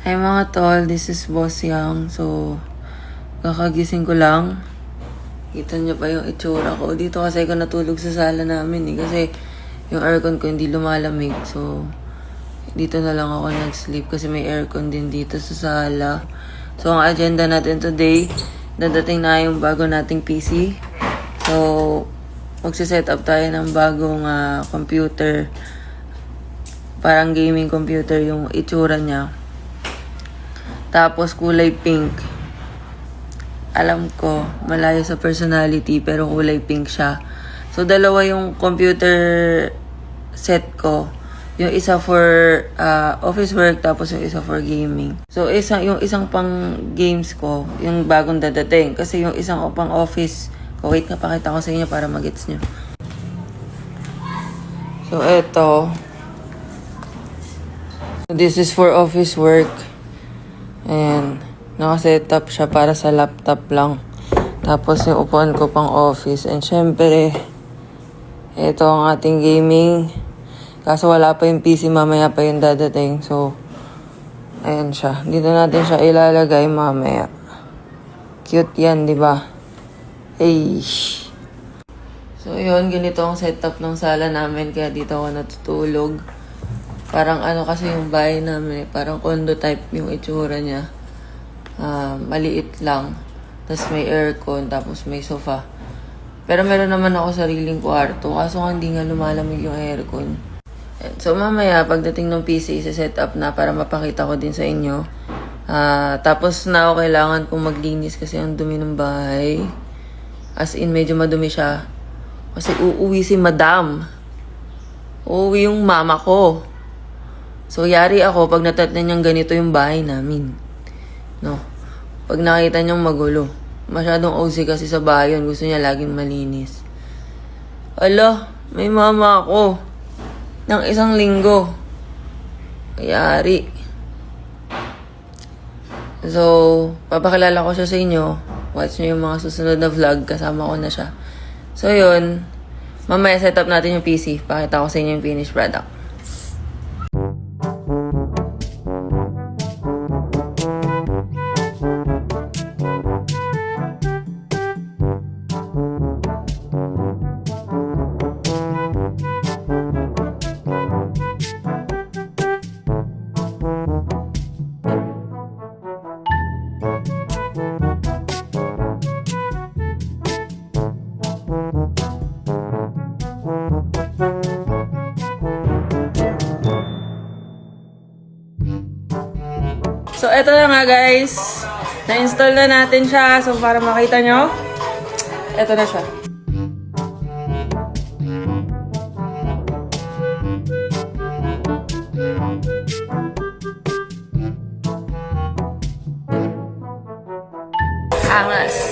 Hi mga tol, this is Boss Yang. So, kakagising ko lang. Kita niyo pa yung itsura ko. Dito kasi ako natulog sa sala namin Kasi yung aircon ko hindi lumalamig. So, dito na lang ako nag-sleep kasi may aircon din dito sa sala. So, ang agenda natin today, dadating na yung bago nating PC. So, magsiset up tayo ng bagong computer. Parang gaming computer yung itsura niya. Tapos kulay pink. Alam ko, malayo sa personality pero kulay pink siya. So dalawa yung computer set ko. Yung isa for office work tapos yung isa for gaming. So yung isang pang games ko, yung bagong dadating. Kasi yung isang pang office ko, wait nga pakita ko sa inyo para magets nyo. So eto. This is for office work. Ayan. Nakasetup siya para sa laptop lang. Tapos yung upuan ko pang office. And syempre, ito ang ating gaming. Kaso wala pa yung PC, mamaya pa yung dadating. So, ayan siya. Dito natin siya ilalagay mamaya. Cute yan, di ba? Hey. So, yun. Ganito ang setup ng sala namin. Kaya dito ako natutulog. Parang kasi yung bahay namin, parang condo type yung itsura niya. Maliit lang. Tapos may aircon, tapos may sofa. Pero meron naman ako sariling kwarto, kaso hindi nga lumalamig yung aircon. So mamaya, pagdating ng PC, isa-set up na para mapakita ko din sa inyo. Tapos na ako kailangan kong maglinis kasi ang dumi ng bahay. As in, medyo madumi siya. Kasi uuwi si madam. Uuwi yung mama ko. So, yari ako pag natatnan niyang ganito yung bahay namin. No? Pag nakita niyang magulo. Masyadong OC kasi sa bahay yun. Gusto niya laging malinis. Ala, may mama ako. Ng 1 linggo. Yari. So, papakilala ko siya sa inyo. Watch niyo yung mga susunod na vlog. Kasama ko na siya. So, yun. Mamaya set up natin yung PC. Pakita ko sa inyo yung finished product. So, eto na nga guys. Na-install na natin siya. So, para makita nyo, eto na siya. Angas.